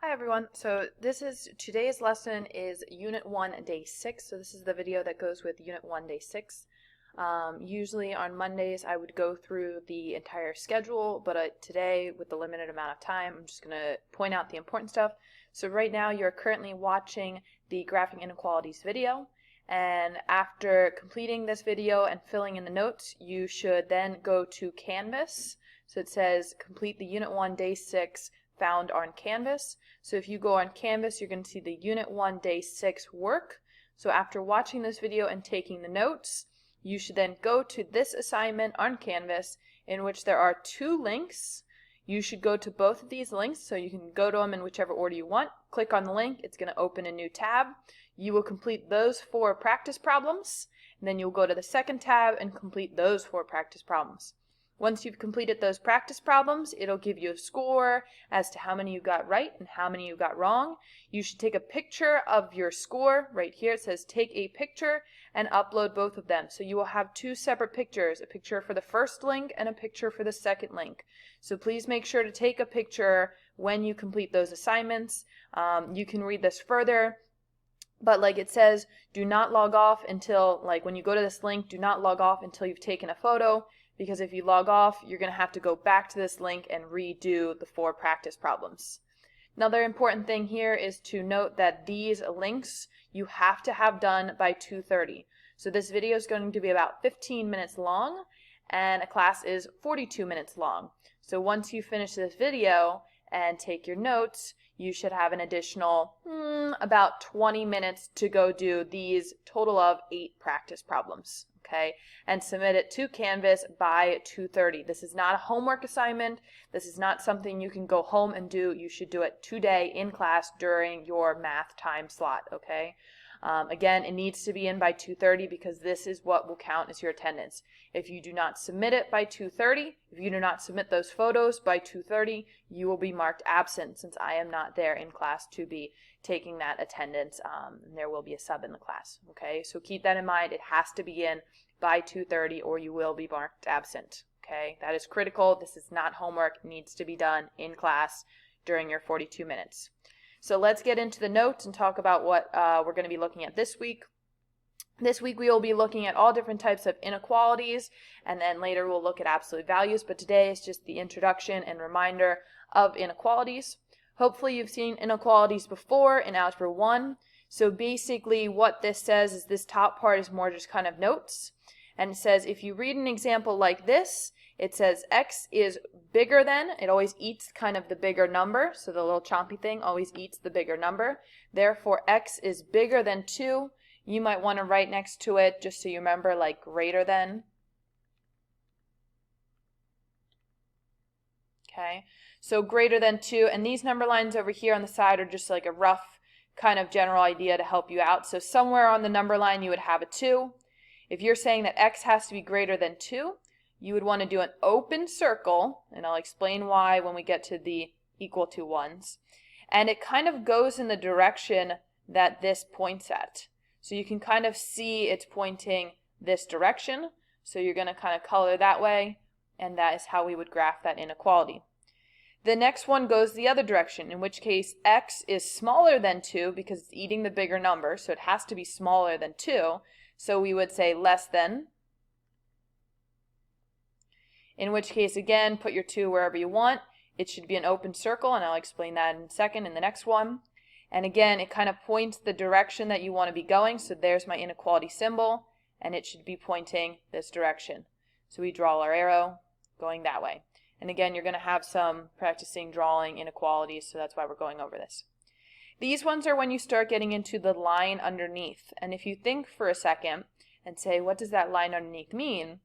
Hi everyone. So today's lesson is Unit 1, Day 6. So this is the video that goes with Unit 1, Day 6. Usually on Mondays I would go through the entire schedule, but today with the limited amount of time I'm just going to point out the important stuff. So right now you're currently watching the Graphing Inequalities video, and after completing this video and filling in the notes you should then go to Canvas. So it says complete the Unit 1, Day 6 found on Canvas. So if you go on Canvas, you're going to see the Unit 1 Day 6 work. So after watching this video and taking the notes, you should then go to this assignment on Canvas, in which there are two links. You should go to both of these links, so you can go to them in whichever order you want. Click on the link, it's going to open a new tab. You will complete those 4 practice problems, and then you'll go to the second tab and complete those 4 practice problems. Once you've completed those practice problems, it'll give you a score as to how many you got right and how many you got wrong. You should take a picture of your score. Right here it says take a picture and upload both of them. So you will have 2 separate pictures, a picture for the first link and a picture for the second link. So please make sure to take a picture when you complete those assignments. You can read this further, but like it says, do not log off until, when you go to this link, do not log off until you've taken a photo. Because if you log off, you're going to have to go back to this link and redo the 4 practice problems. Another important thing here is to note that these links you have to have done by 2:30. So this video is going to be about 15 minutes long, and a class is 42 minutes long. So once you finish this video and take your notes, you should have an additional about 20 minutes to go do these total of 8 practice problems. Okay, and submit it to Canvas by 2:30. This is not a homework assignment. This is not something you can go home and do. You should do it today in class during your math time slot, okay? Again, it needs to be in by 2:30 because this is what will count as your attendance. If you do not submit it by 2:30, if you do not submit those photos by 2:30, you will be marked absent since I am not there in class to be taking that attendance. And there will be a sub in the class, okay? So keep that in mind. It has to be in by 2:30 or you will be marked absent, okay? That is critical. This is not homework. It needs to be done in class during your 42 minutes. So let's get into the notes and talk about what we're going to be looking at this week. This week we will be looking at all different types of inequalities, and then later we'll look at absolute values, but today is just the introduction and reminder of inequalities. Hopefully you've seen inequalities before in Algebra 1. So basically what this says is this top part is more just kind of notes. And it says if you read an example like this, it says x is bigger than, it always eats kind of the bigger number, so the little chompy thing always eats the bigger number. Therefore x is bigger than 2. You might want to write next to it, just so you remember, like greater than. Okay, so greater than 2, and these number lines over here on the side are just like a rough kind of general idea to help you out. So somewhere on the number line you would have a 2. If you're saying that x has to be greater than 2, you would want to do an open circle, and I'll explain why when we get to the equal to ones. And it kind of goes in the direction that this points at. So you can kind of see it's pointing this direction. So you're going to kind of color that way, and that is how we would graph that inequality. The next one goes the other direction, in which case x is smaller than 2 because it's eating the bigger number, so it has to be smaller than 2. So we would say less than, in which case, again, put your 2 wherever you want. It should be an open circle, and I'll explain that in a second in the next one. And again, it kind of points the direction that you want to be going. So there's my inequality symbol, and it should be pointing this direction. So we draw our arrow going that way. And again, you're going to have some practicing drawing inequalities, so that's why we're going over this. These ones are when you start getting into the line underneath. And if you think for a second and say, what does that line underneath mean?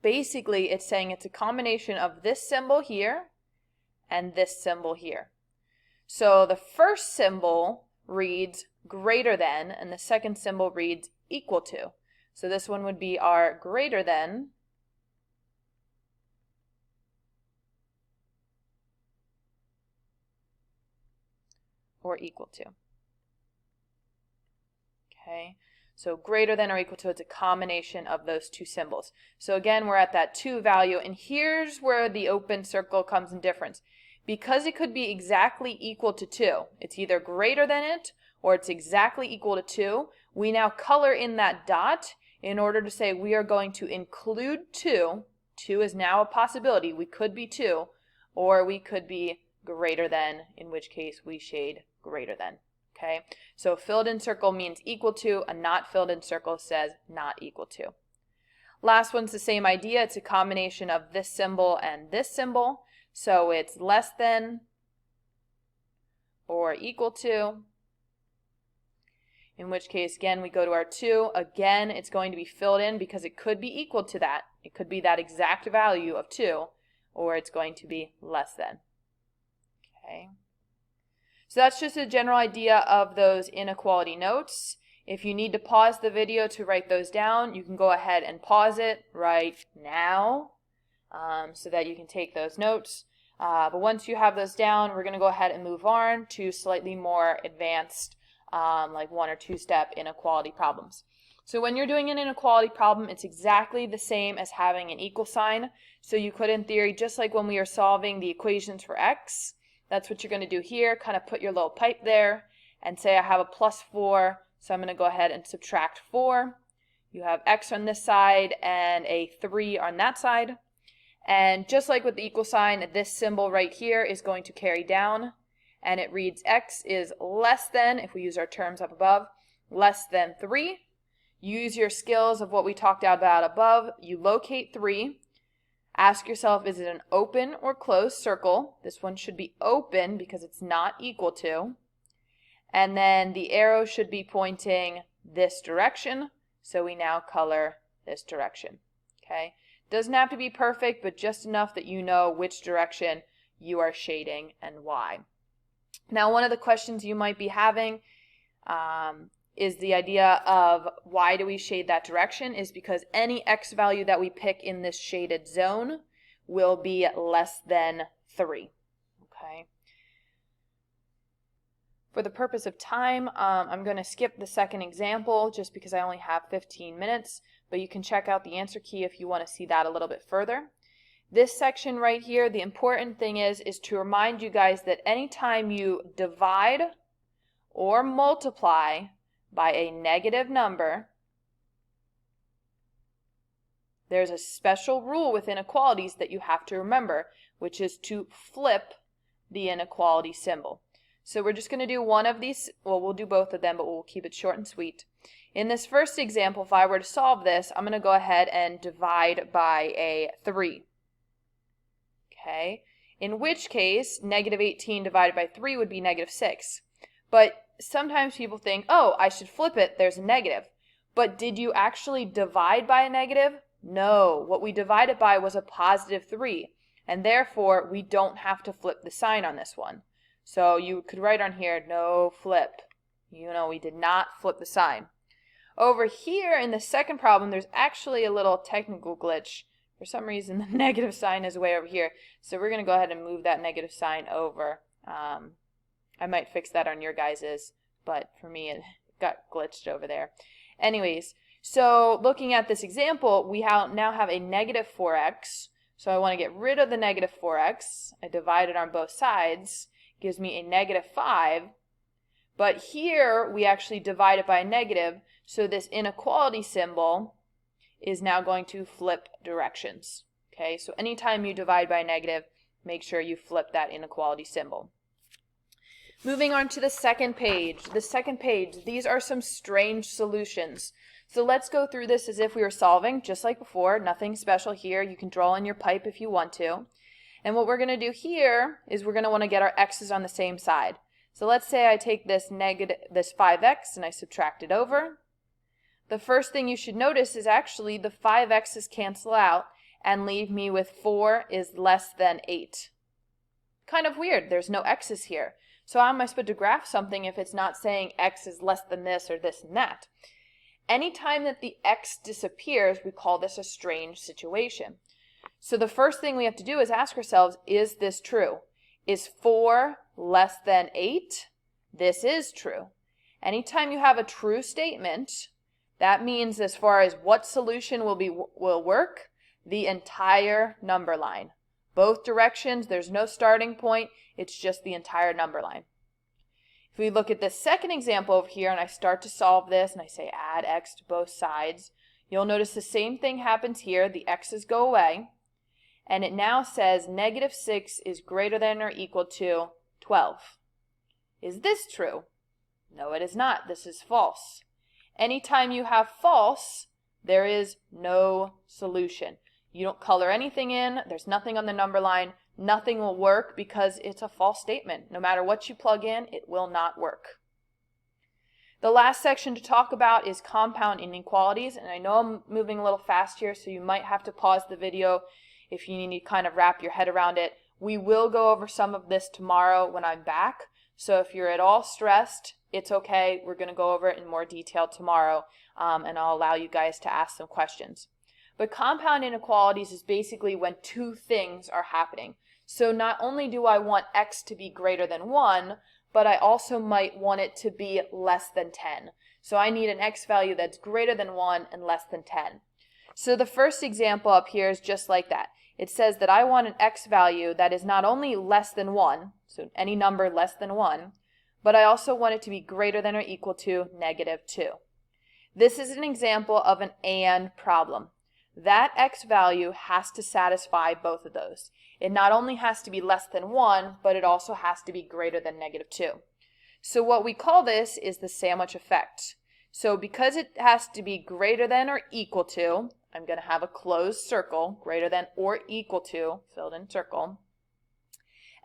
Basically, it's saying it's a combination of this symbol here and this symbol here. So the first symbol reads greater than, and the second symbol reads equal to. So this one would be our greater than, or equal to. Okay, so greater than or equal to, it's a combination of those 2 symbols. So again, we're at that 2 value, and here's where the open circle comes in difference. because it could be exactly equal to 2, it's either greater than it or it's exactly equal to 2, we now color in that dot in order to say we are going to include 2. 2 is now a possibility. We could be 2, or we could be greater than, in which case we shade greater than. Okay, so a filled in circle means equal to, a not filled in circle says not equal to. Last one's the same idea. It's a combination of this symbol and this symbol. So it's less than or equal to, in which case, again, we go to our 2. Again, it's going to be filled in because it could be equal to that. It could be that exact value of 2, or it's going to be less than. Okay. So that's just a general idea of those inequality notes. If you need to pause the video to write those down, you can go ahead and pause it right now so that you can take those notes. But once you have those down, we're going to go ahead and move on to slightly more advanced, like 1 or 2 step inequality problems. So when you're doing an inequality problem, it's exactly the same as having an equal sign. So you could, in theory, just like when we are solving the equations for x, that's what you're going to do here. Kind of put your little pipe there and say I have a plus 4, so I'm going to go ahead and subtract 4. You have x on this side and a 3 on that side. And just like with the equal sign, this symbol right here is going to carry down, and it reads x is less than, if we use our terms up above, less than 3. Use your skills of what we talked about above. You locate 3. Ask yourself, is it an open or closed circle? This one should be open because it's not equal to. And then the arrow should be pointing this direction, so we now color this direction. Okay? Doesn't have to be perfect, but just enough that you know which direction you are shading and why. Now, one of the questions you might be having is the idea of why do we shade that direction is because any x value that we pick in this shaded zone will be less than 3. Okay. For the purpose of time, I'm going to skip the second example just because I only have 15 minutes, but you can check out the answer key if you want to see that a little bit further. This section right here, the important thing is to remind you guys that anytime you divide or multiply by a negative number, there's a special rule with inequalities that you have to remember, which is to flip the inequality symbol. So we're just going to do one of these, well, we'll do both of them, but we'll keep it short and sweet. In this first example, if I were to solve this, I'm going to go ahead and divide by a 3. Okay, in which case, negative 18 divided by 3 would be negative 6. But sometimes people think, oh, I should flip it, there's a negative. But did you actually divide by a negative? No, what we divided by was a positive 3, and therefore we don't have to flip the sign on this one. So you could write on here, no flip. You know, we did not flip the sign. Over here in the second problem, there's actually a little technical glitch. For some reason, the negative sign is way over here. So we're going to go ahead and move that negative sign over. I might fix that on your guys's, but for me it got glitched over there. Anyways, so looking at this example, we now have a negative 4x. So I want to get rid of the negative 4x. I divide it on both sides. Gives me a negative 5. But here we actually divide it by a negative. So this inequality symbol is now going to flip directions. Okay, so anytime you divide by a negative, make sure you flip that inequality symbol. Moving on to the second page. The second page, these are some strange solutions. So let's go through this as if we were solving, just like before. Nothing special here. You can draw in your pipe if you want to. And what we're going to do here is we're going to want to get our x's on the same side. So let's say I take this 5x and I subtract it over. The first thing you should notice is actually the 5x's cancel out and leave me with 4 is less than 8. Kind of weird. There's no x's here. So how am I supposed to graph something if it's not saying x is less than this or this and that? Anytime that the x disappears, we call this a strange situation. So the first thing we have to do is ask ourselves, is this true? Is 4 less than 8? This is true. Anytime you have a true statement, that means as far as what solution will work, the entire number line. Both directions, there's no starting point, it's just the entire number line. If we look at the second example over here and I start to solve this and I say add x to both sides, you'll notice the same thing happens here. The x's go away, and it now says -6 is greater than or equal to 12. Is this true? No, it is not. This is false. Anytime you have false, there is no solution. You don't color anything in, there's nothing on the number line, nothing will work because it's a false statement. No matter what you plug in, it will not work. The last section to talk about is compound inequalities, and I know I'm moving a little fast here, so you might have to pause the video if you need to kind of wrap your head around it. We will go over some of this tomorrow when I'm back, so if you're at all stressed, it's okay. We're going to go over it in more detail tomorrow, and I'll allow you guys to ask some questions. But compound inequalities is basically when two things are happening. So not only do I want x to be greater than 1, but I also might want it to be less than 10. So I need an x value that's greater than 1 and less than 10. So the first example up here is just like that. It says that I want an x value that is not only less than 1, so any number less than 1, but I also want it to be greater than or equal to -2. This is an example of an AND problem. That x value has to satisfy both of those. It not only has to be less than 1, but it also has to be greater than -2. So what we call this is the sandwich effect. So because it has to be greater than or equal to, I'm going to have a closed circle, greater than or equal to, filled in circle.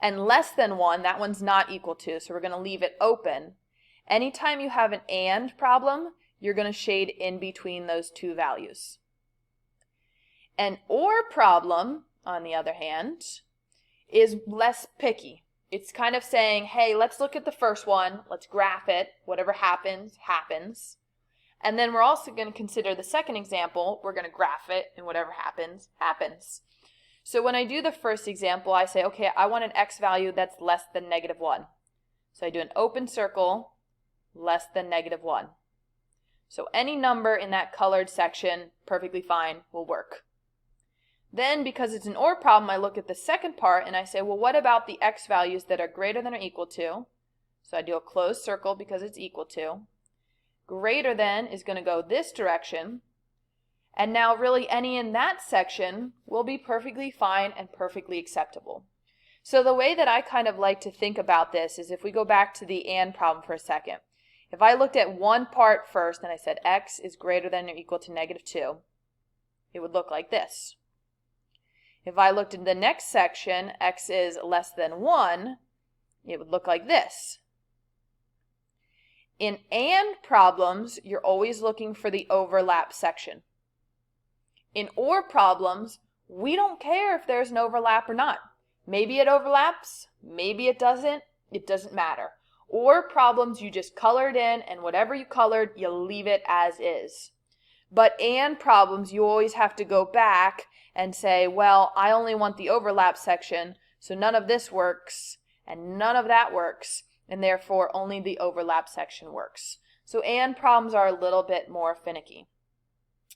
And less than 1, that one's not equal to, so we're going to leave it open. Anytime you have an AND problem, you're going to shade in between those two values. An OR problem, on the other hand, is less picky. It's kind of saying, hey, let's look at the first one, let's graph it, whatever happens, happens. And then we're also going to consider the second example, we're going to graph it, and whatever happens, happens. So when I do the first example, I say, okay, I want an x value that's less than -1. So I do an open circle, less than -1. So any number in that colored section, perfectly fine, will work. Then, because it's an OR problem, I look at the second part and I say, well, what about the x values that are greater than or equal to? So I do a closed circle because it's equal to. Greater than is going to go this direction. And now really any in that section will be perfectly fine and perfectly acceptable. So the way that I kind of like to think about this is if we go back to the AND problem for a second. If I looked at one part first and I said x is greater than or equal to -2, it would look like this. If I looked in the next section, x is less than 1, it would look like this. In AND problems, you're always looking for the overlap section. In OR problems, we don't care if there's an overlap or not. Maybe it overlaps, maybe it doesn't matter. OR problems, you just color it in, and whatever you colored, you leave it as is. But AND problems, you always have to go back and say, well, I only want the overlap section, so none of this works, and none of that works, and therefore only the overlap section works. So AND problems are a little bit more finicky.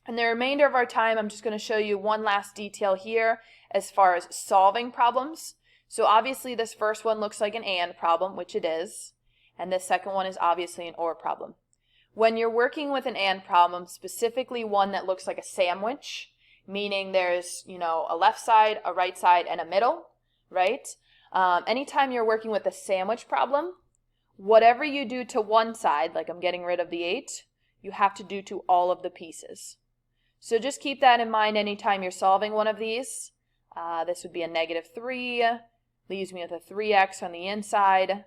In the remainder of our time, I'm just going to show you one last detail here as far as solving problems. So obviously this first one looks like an AND problem, which it is, and this second one is obviously an OR problem. When you're working with an AND problem, specifically one that looks like a sandwich, meaning there's, a left side, a right side, and a middle, right? Anytime you're working with a sandwich problem, whatever you do to one side, like I'm getting rid of the 8, you have to do to all of the pieces. So just keep that in mind anytime you're solving one of these. This would be a -3, leaves me with a 3x on the inside,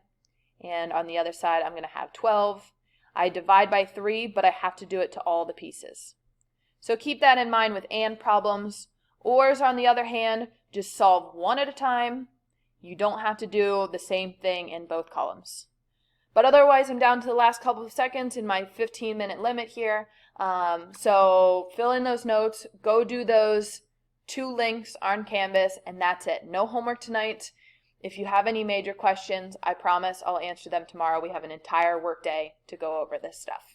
and on the other side I'm going to have 12. I divide by 3, but I have to do it to all the pieces. So keep that in mind with AND problems. ORs, on the other hand, just solve one at a time. You don't have to do the same thing in both columns. But otherwise, I'm down to the last couple of seconds in my 15-minute limit here. So fill in those notes, go do those 2 links on Canvas, and that's it. No homework tonight. If you have any major questions, I promise I'll answer them tomorrow. We have an entire workday to go over this stuff.